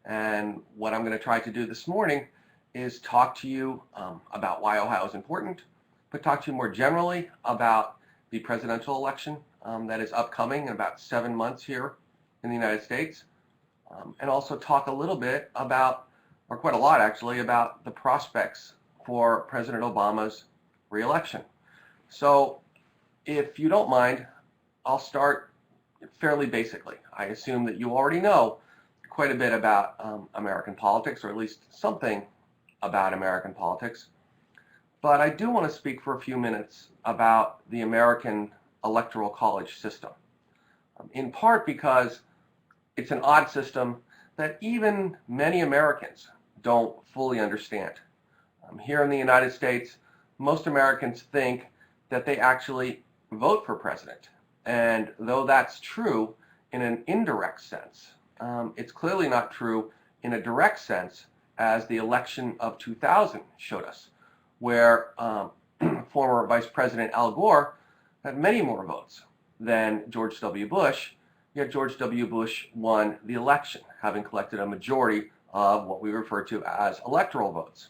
And what I'm going to try to do this morning is talk to you about why Ohio is important, but talk to you more generally about the presidential election that is upcoming in about 7 months here in the United States, and also talk a little bit about, or quite a lot actually, about the prospects for President Obama's re-election. So if you don't mind, I'll start fairly basically. I assume that you already know quite a bit about American politics, or at least something about American politics. But I do want to speak for a few minutes about the American electoral college system, in part because it's an odd system that even many Americans don't fully understand. Here in the United States, most Americans think that they actually vote for president. And though that's true in an indirect sense, it's clearly not true in a direct sense, as the election of 2000 showed us, where former Vice President Al Gore had many more votes than George W. Bush, yet George W. Bush won the election, having collected a majority of what we refer to as electoral votes.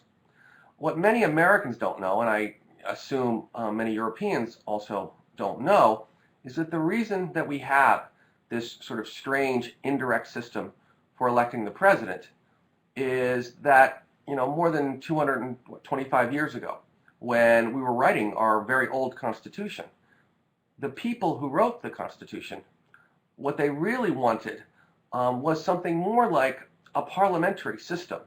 What many Americans don't know, and I assume many Europeans also don't know, is that the reason that we have this sort of strange indirect system for electing the president is that, more than 225 years ago, when we were writing our very old Constitution, the people who wrote the Constitution, what they really wanted was something more like a parliamentary system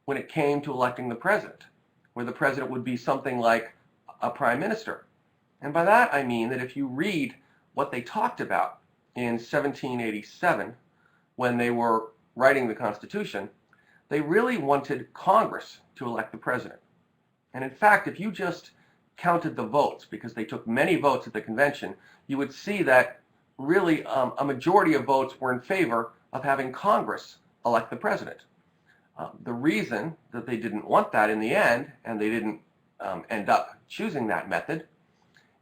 when it came to electing the president, where the president would be something like a prime minister. And by that I mean that if you read what they talked about in 1787 when they were writing the Constitution, they really wanted Congress to elect the president. And in fact, if you just counted the votes, because they took many votes at the convention, you would see that really a majority of votes were in favor of having Congress elect the president. The reason that they didn't want that in the end, and they didn't end up choosing that method,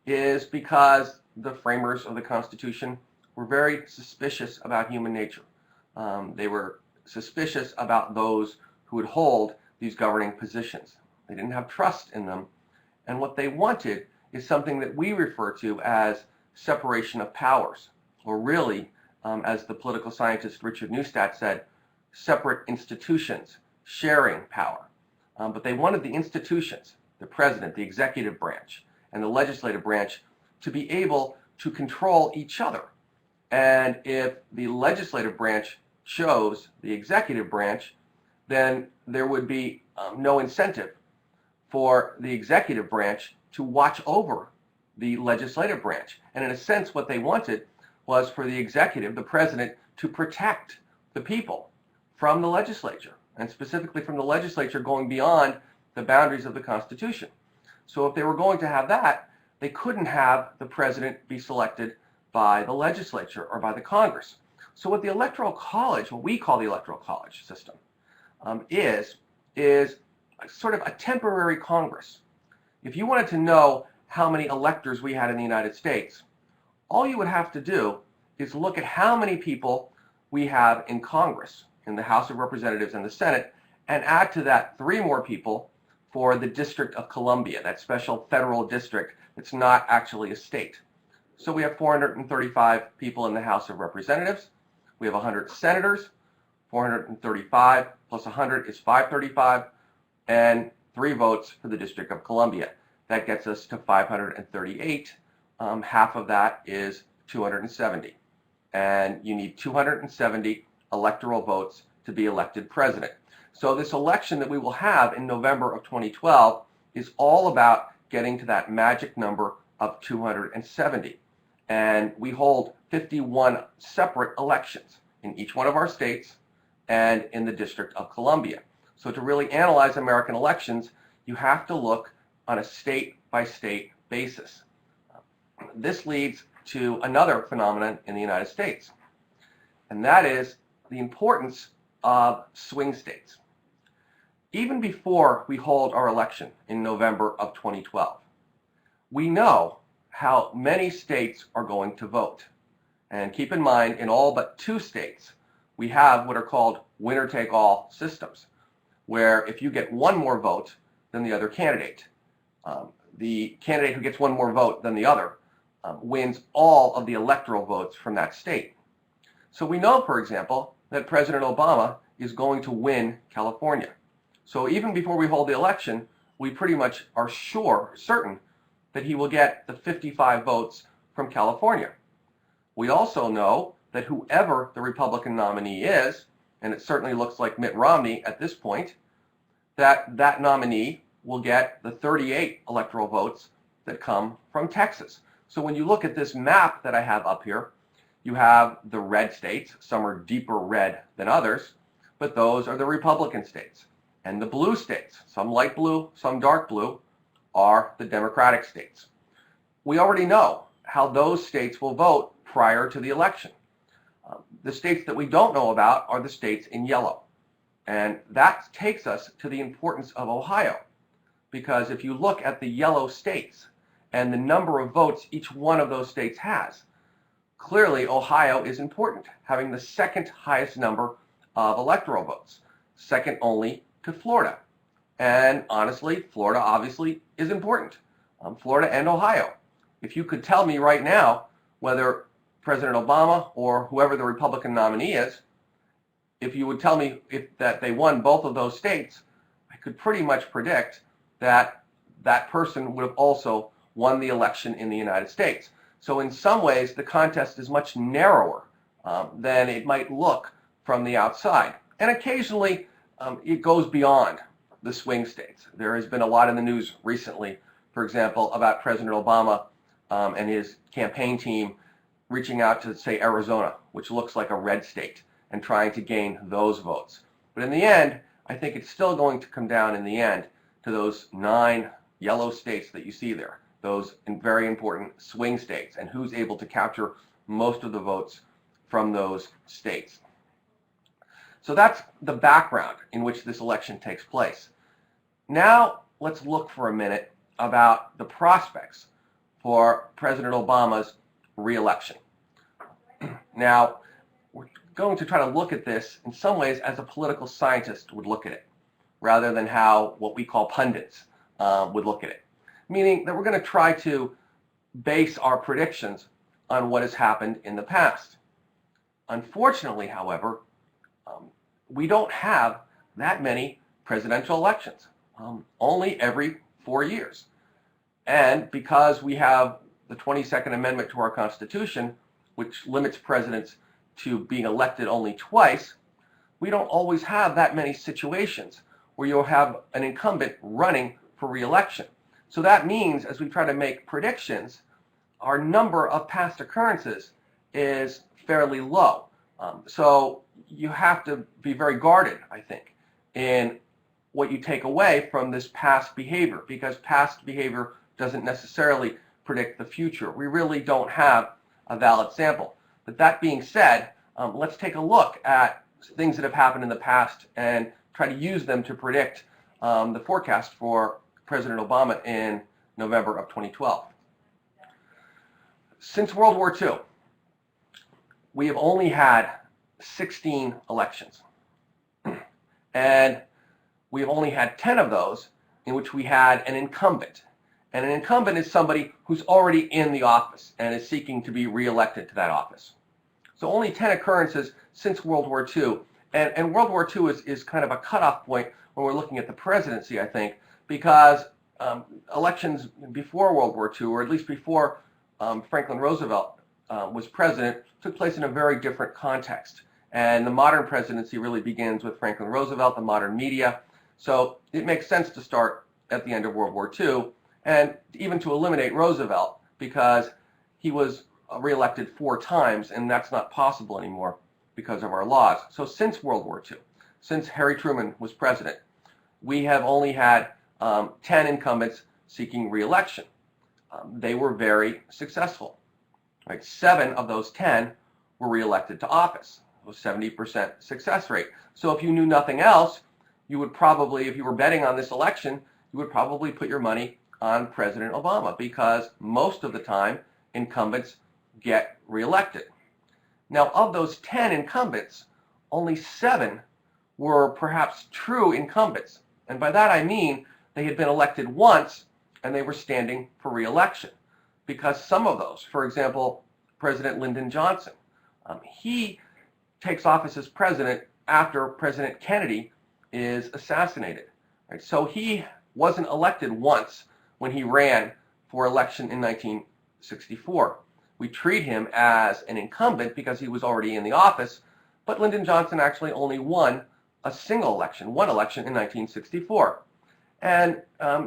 is because the framers of the Constitution were very suspicious about human nature. They were suspicious about those who would hold these governing positions. They didn't have trust in them, and what they wanted is something that we refer to as separation of powers, or really, as the political scientist Richard Neustadt said, separate institutions sharing power. But they wanted the institutions, the president, the executive branch, and the legislative branch, to be able to control each other. And if the legislative branch chose the executive branch, then there would be no incentive for the executive branch to watch over the legislative branch. And in a sense, what they wanted was for the executive, the president, to protect the people from the legislature, and specifically from the legislature going beyond the boundaries of the Constitution. So if they were going to have that, they couldn't have the president be selected by the legislature or by the Congress. So what the Electoral College, what we call the Electoral College system, is sort of a temporary Congress. If you wanted to know how many electors we had in the United States, all you would have to do is look at how many people we have in Congress, in the House of Representatives and the Senate, and add to that 3 more people for the District of Columbia, that special federal district that's not actually a state. So we have 435 people in the House of Representatives. We have 100 senators. 435 plus 100 is 535, and 3 votes for the District of Columbia. That gets us to 538. Half of that is 270. And you need 270 electoral votes to be elected president. So this election that we will have in November of 2012 is all about getting to that magic number of 270. And we hold 51 separate elections in each one of our states and in the District of Columbia. So to really analyze American elections, you have to look on a state-by-state basis. This leads to another phenomenon in the United States, and that is the importance of swing states. Even before we hold our election in November of 2012, we know how many states are going to vote. And keep in mind, in all but 2 states, we have what are called winner-take-all systems, where if you get one more vote than the other candidate, the candidate who gets one more vote than the other wins all of the electoral votes from that state. So we know, for example, that President Obama is going to win California. So even before we hold the election, we pretty much are certain that he will get the 55 votes from California. We also know that whoever the Republican nominee is, and it certainly looks like Mitt Romney at this point, that nominee will get the 38 electoral votes that come from Texas. So when you look at this map that I have up here, you have the red states. Some are deeper red than others, but those are the Republican states. And the blue states, some light blue, some dark blue, are the Democratic states. We already know how those states will vote prior to the election. The states that we don't know about are the states in yellow. And that takes us to the importance of Ohio. Because if you look at the yellow states and the number of votes each one of those states has, clearly Ohio is important, having the second highest number of electoral votes, second only to Florida. And honestly, Florida obviously is important. Florida and Ohio. If you could tell me right now whether President Obama or whoever the Republican nominee is, if you would tell me that they won both of those states, I could pretty much predict that that person would have also won the election in the United States. So in some ways, the contest is much narrower than it might look from the outside. And occasionally, it goes beyond the swing states. There has been a lot in the news recently, for example, about President Obama and his campaign team reaching out to, say, Arizona, which looks like a red state, and trying to gain those votes. But in the end, I think it's still going to come down in the end to those 9 yellow states that you see there, those very important swing states, and who's able to capture most of the votes from those states. So that's the background in which this election takes place. Now let's look for a minute about the prospects for President Obama's re-election. Now, we're going to try to look at this in some ways as a political scientist would look at it, rather than how what we call pundits would look at it. Meaning that we're going to try to base our predictions on what has happened in the past. Unfortunately, however, we don't have that many presidential elections, only every 4 years. And because we have the 22nd Amendment to our Constitution, which limits presidents to being elected only twice, we don't always have that many situations where you'll have an incumbent running for re-election. So that means, as we try to make predictions, our number of past occurrences is fairly low. So you have to be very guarded, I think, in what you take away from this past behavior, because past behavior doesn't necessarily predict the future. We really don't have a valid sample. But that being said, let's take a look at things that have happened in the past and try to use them to predict the forecast for President Obama in November of 2012. Since World War II, we have only had 16 elections. And we have only had 10 of those in which we had an incumbent. And an incumbent is somebody who's already in the office and is seeking to be re-elected to that office. So only 10 occurrences since World War II. And World War II is kind of a cutoff point when we're looking at the presidency, I think, because elections before World War II, or at least before Franklin Roosevelt was president, took place in a very different context. And the modern presidency really begins with Franklin Roosevelt, the modern media. So it makes sense to start at the end of World War II, and even to eliminate Roosevelt, because he was reelected 4 times, and that's not possible anymore because of our laws. So since World War II, since Harry Truman was president, we have only had 10 incumbents seeking re-election. They were very successful. Right? 7 of those 10 were re-elected to office. It was 70% success rate. So if you knew nothing else, you would probably, if you were betting on this election, you would probably put your money on President Obama, because most of the time incumbents get re-elected. Now, of those 10 incumbents, only 7 were perhaps true incumbents. And by that I mean they had been elected once and they were standing for re-election. Because some of those, for example, President Lyndon Johnson, he takes office as president after President Kennedy is assassinated. Right? So he wasn't elected once when he ran for election in 1964. We treat him as an incumbent because he was already in the office, but Lyndon Johnson actually only won a single election, one election in 1964. And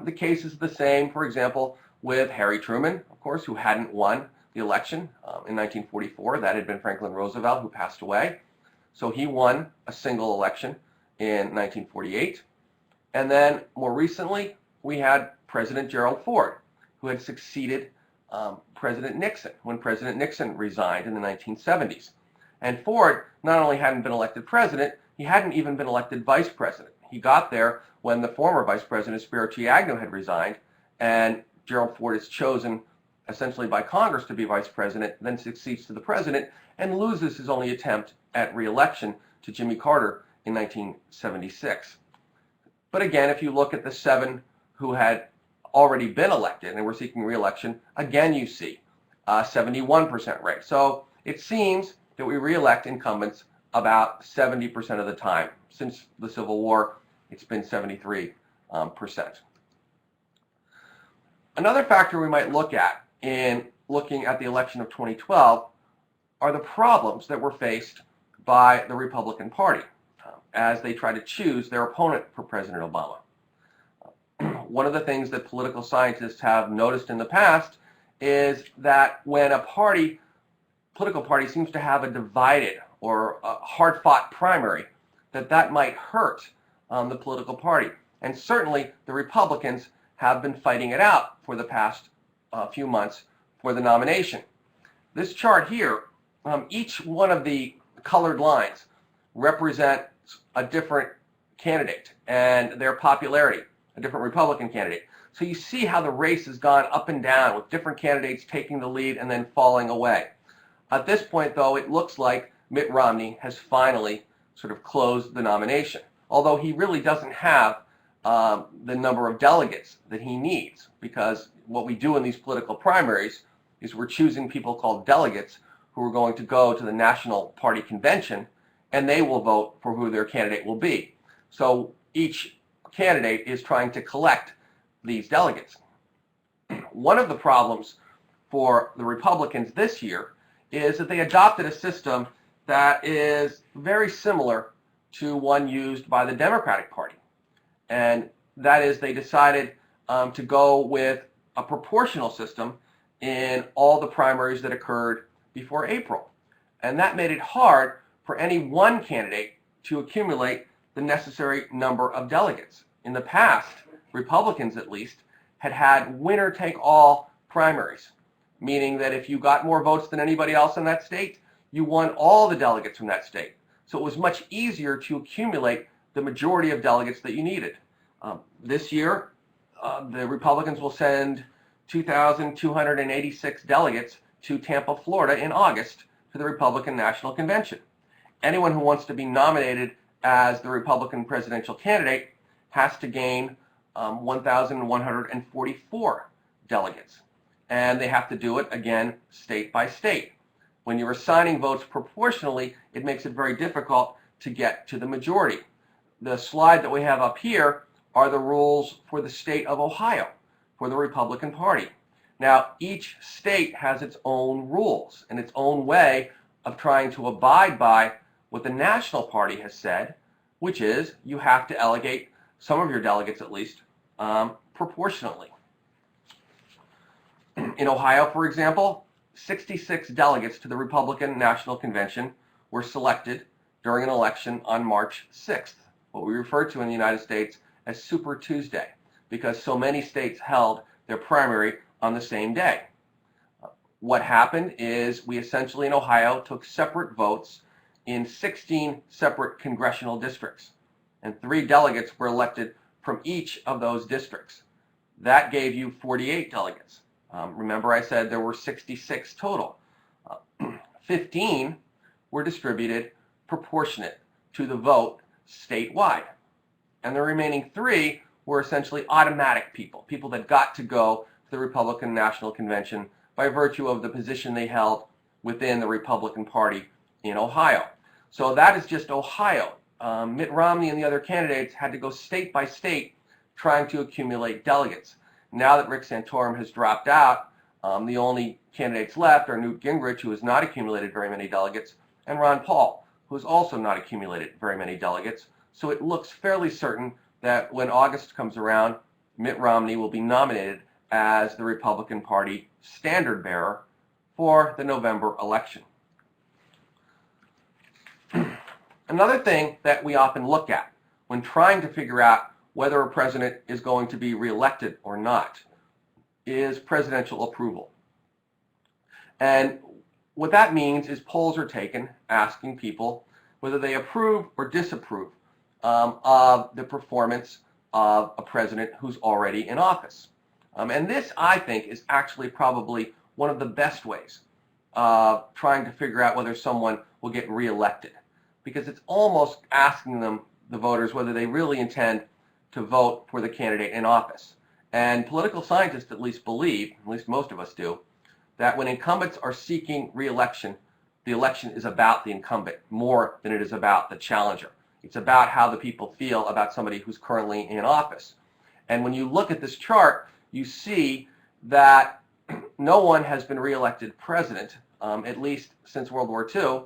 the case is the same, for example, with Harry Truman, of course, who hadn't won the election in 1944. That had been Franklin Roosevelt, who passed away. So he won a single election in 1948. And then more recently, we had President Gerald Ford, who had succeeded President Nixon when President Nixon resigned in the 1970s. And Ford not only hadn't been elected president, he hadn't even been elected vice president. He got there when the former vice president, Spiro T. Agnew, had resigned, and Gerald Ford is chosen essentially by Congress to be vice president, then succeeds to the president, and loses his only attempt at re-election to Jimmy Carter in 1976. But again, if you look at the 7 who had already been elected and were seeking re-election, again you see a 71% rate. So it seems that we re-elect incumbents about 70% of the time. Since the Civil War, it's been 73%. Another factor we might look at in looking at the election of 2012 are the problems that were faced by the Republican Party as they try to choose their opponent for President Obama. One of the things that political scientists have noticed in the past is that when a political party seems to have a divided or a hard-fought primary, that might hurt the political party. And certainly the Republicans have been fighting it out for the past few months for the nomination. This chart here, each one of the colored lines represents a different candidate and their popularity, a different Republican candidate. So you see how the race has gone up and down with different candidates taking the lead and then falling away. At this point, though, it looks like Mitt Romney has finally sort of closed the nomination, although he really doesn't have the number of delegates that he needs, because what we do in these political primaries is we're choosing people called delegates who are going to go to the National Party Convention, and they will vote for who their candidate will be. So each candidate is trying to collect these delegates. One of the problems for the Republicans this year is that they adopted a system that is very similar to one used by the Democratic Party. And that is, they decided to go with a proportional system in all the primaries that occurred before April. And that made it hard for any one candidate to accumulate the necessary number of delegates. In the past, Republicans at least, had winner-take-all primaries, meaning that if you got more votes than anybody else in that state, you won all the delegates from that state. So it was much easier to accumulate the majority of delegates that you needed. This year, the Republicans will send 2,286 delegates to Tampa, Florida in August to the Republican National Convention. Anyone who wants to be nominated as the Republican presidential candidate has to gain 1,144 delegates. And they have to do it, again, state by state. When you're assigning votes proportionally, it makes it very difficult to get to the majority. The slide that we have up here are the rules for the state of Ohio for the Republican Party. Now, each state has its own rules and its own way of trying to abide by what the National Party has said, which is you have to allocate some of your delegates at least proportionally. In Ohio, for example, 66 delegates to the Republican National Convention were selected during an election on March 6th, what we refer to in the United States as Super Tuesday, because so many states held their primary on the same day. What happened is we essentially in Ohio took separate votes in 16 separate congressional districts, and 3 delegates were elected from each of those districts. That gave you 48 delegates. Remember I said there were 66 total. 15 were distributed proportionate to the vote statewide. And the remaining 3 were essentially automatic people, people that got to go to the Republican National Convention by virtue of the position they held within the Republican Party in Ohio. So that is just Ohio. Mitt Romney and the other candidates had to go state by state trying to accumulate delegates. Now that Rick Santorum has dropped out, the only candidates left are Newt Gingrich, who has not accumulated very many delegates, and Ron Paul, who has also not accumulated very many delegates. So it looks fairly certain that when August comes around, Mitt Romney will be nominated as the Republican Party standard bearer for the November election. Another thing that we often look at when trying to figure out whether a president is going to be reelected or not is presidential approval. And what that means is polls are taken asking people whether they approve or disapprove of the performance of a president who's already in office. And this, I think, is actually probably one of the best ways of trying to figure out whether someone will get reelected, because it's almost asking them, the voters, whether they really intend to vote for the candidate in office. And political scientists at least believe, at least most of us do, that when incumbents are seeking reelection, the election is about the incumbent more than it is about the challenger. It's about how the people feel about somebody who's currently in office. And when you look at this chart, you see that no one has been reelected president, at least since World War II,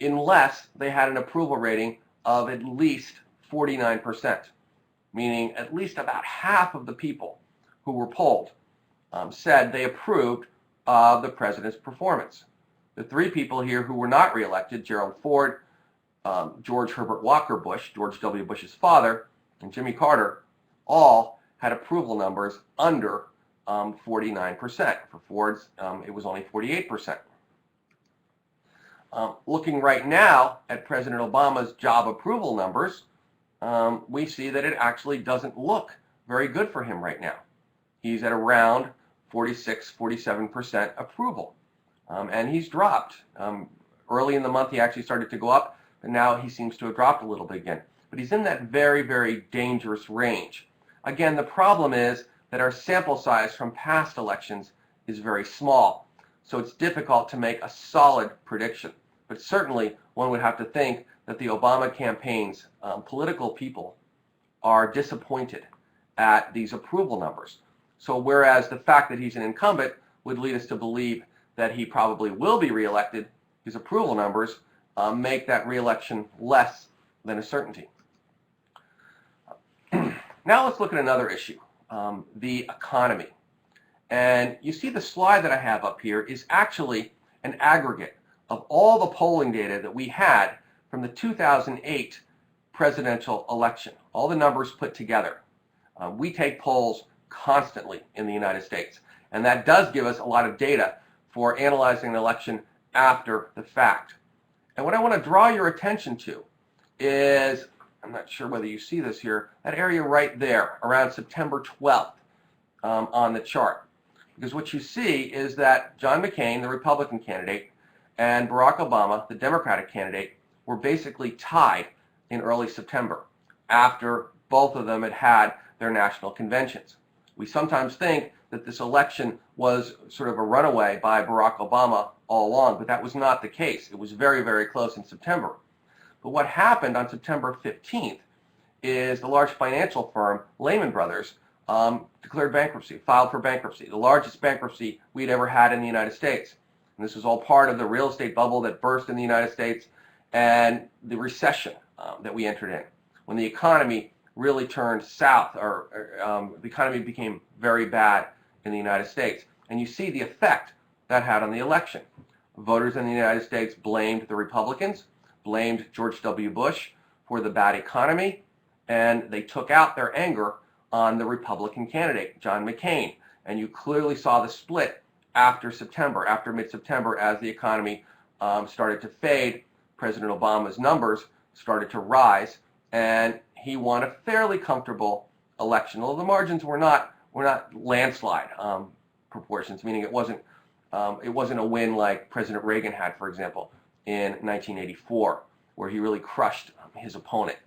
unless they had an approval rating of at least 49%, meaning at least about half of the people who were polled said they approved of the president's performance. The 3 people here who were not reelected, Gerald Ford, George Herbert Walker Bush, George W. Bush's father, and Jimmy Carter, all had approval numbers under 49%. For Ford's, it was only 48%. Looking right now at President Obama's job approval numbers, we see that it actually doesn't look very good for him right now. He's at around 46, 47% approval. And he's dropped. Early in the month he actually started to go up, but now he seems to have dropped a little bit again. But he's in that very, very dangerous range. Again, the problem is that our sample size from past elections is very small, so it's difficult to make a solid prediction. But certainly one would have to think that the Obama campaign's political people are disappointed at these approval numbers. So whereas the fact that he's an incumbent would lead us to believe that he probably will be reelected, his approval numbers make that reelection less than a certainty. Now let's look at another issue, the economy. And you see the slide that I have up here is actually an aggregate of all the polling data that we had from the 2008 presidential election, all the numbers put together. We take polls constantly in the United States, and that does give us a lot of data for analyzing an election after the fact. And what I want to draw your attention to is, I'm not sure whether you see this here, that area right there around September 12th on the chart. Because what you see is that John McCain, the Republican candidate, and Barack Obama, the Democratic candidate, were basically tied in early September after both of them had had their national conventions. We sometimes think that this election was sort of a runaway by Barack Obama all along, but that was not the case. It was very, very close in September. But what happened on September 15th is the large financial firm, Lehman Brothers, declared bankruptcy, filed for bankruptcy, the largest bankruptcy we'd ever had in the United States. And this was all part of the real estate bubble that burst in the United States and the recession that we entered in, when the economy really turned south, or the economy became very bad in the United States. And you see the effect that had on the election. Voters in the United States blamed the Republicans, blamed George W. Bush for the bad economy, and they took out their anger on the Republican candidate, John McCain. And you clearly saw the split after September, after mid-September, as the economy started to fade. President Obama's numbers started to rise, and he won a fairly comfortable election. Although the margins were not landslide proportions, meaning it wasn't a win like President Reagan had, for example, in 1984. where he really crushed his opponent.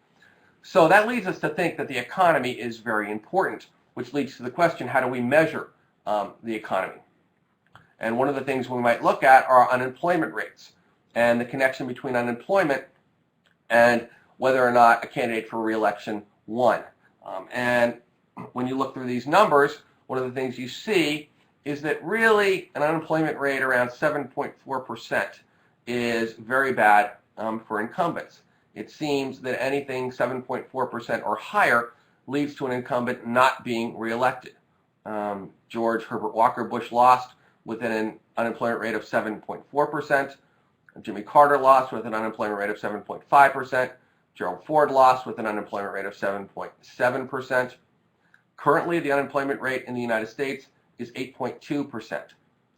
So that leads us to think that the economy is very important, which leads to the question, how do we measure the economy? And one of the things we might look at are unemployment rates and the connection between unemployment and whether or not a candidate for re-election won. And when you look through these numbers, one of the things you see is that really an unemployment rate around 7.4% is very bad for incumbents. It seems that anything 7.4% or higher leads to an incumbent not being reelected. George Herbert Walker Bush lost with an unemployment rate of 7.4%. Jimmy Carter lost with an unemployment rate of 7.5%. Gerald Ford lost with an unemployment rate of 7.7%. Currently, the unemployment rate in the United States is 8.2%,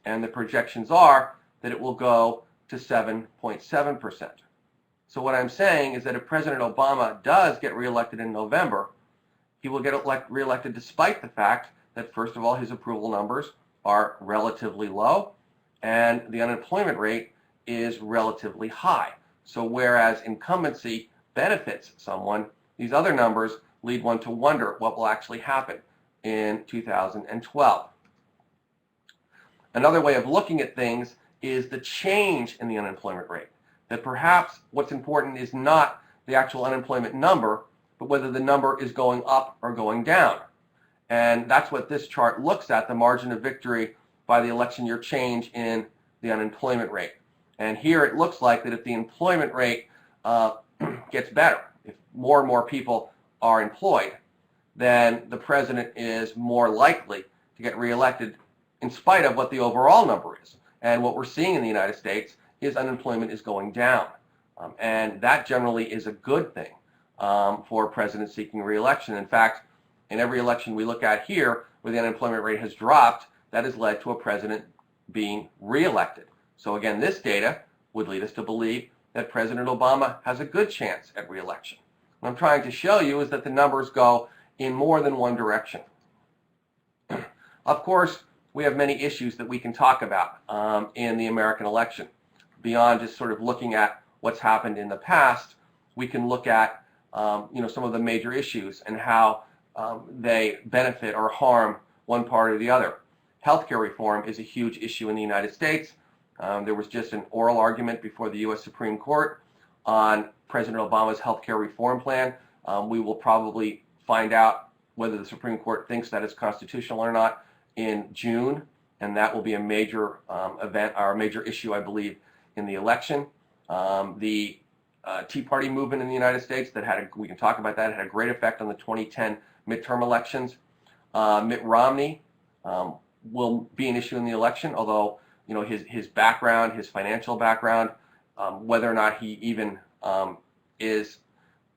and the projections are that it will go to 7.7%. So what I'm saying is that if President Obama does get reelected in November, he will get reelected despite the fact that, first of all, his approval numbers are relatively low, and the unemployment rate is relatively high. So whereas incumbency benefits someone, these other numbers lead one to wonder what will actually happen in 2012. Another way of looking at things is the change in the unemployment rate. That perhaps what's important is not the actual unemployment number, but whether the number is going up or going down. And that's what this chart looks at, the margin of victory by the election year change in the unemployment rate. And here it looks like that if the employment rate gets better, if more and more people are employed, then the president is more likely to get reelected in spite of what the overall number is. And what we're seeing in the United States is unemployment is going down. And that generally is a good thing for a president seeking reelection. In fact, in every election we look at here where the unemployment rate has dropped, that has led to a president being reelected. So again, this data would lead us to believe that President Obama has a good chance at reelection. What I'm trying to show you is that the numbers go in more than one direction. Of course, we have many issues that we can talk about in the American election. Beyond just sort of looking at what's happened in the past, we can look at some of the major issues and how they benefit or harm one party or the other. Healthcare reform is a huge issue in the United States. There was just an oral argument before the U.S. Supreme Court on President Obama's healthcare reform plan. We will probably find out whether the Supreme Court thinks that it's constitutional or not in June, and that will be a major event or a major issue, I believe, in the election. The Tea Party movement in the United States we can talk about that, had a great effect on the 2010 midterm elections. Mitt Romney will be an issue in the election, although his background, his financial background, whether or not he even is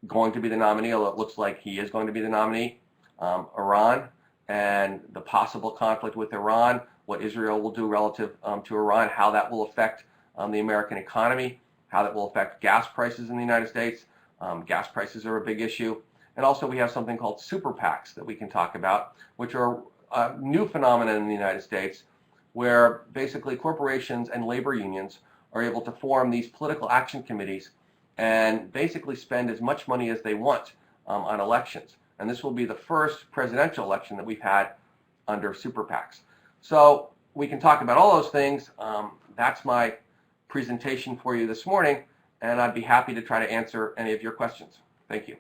going to be the nominee, although it looks like he is going to be the nominee. Iran and the possible conflict with Iran, what Israel will do relative to Iran, how that will affect the American economy, how that will affect gas prices in the United States. Gas prices are a big issue. And also we have something called super PACs that we can talk about, which are a new phenomenon in the United States, where basically corporations and labor unions are able to form these political action committees and basically spend as much money as they want on elections. And this will be the first presidential election that we've had under super PACs. So we can talk about all those things. That's my presentation for you this morning, and I'd be happy to try to answer any of your questions. Thank you.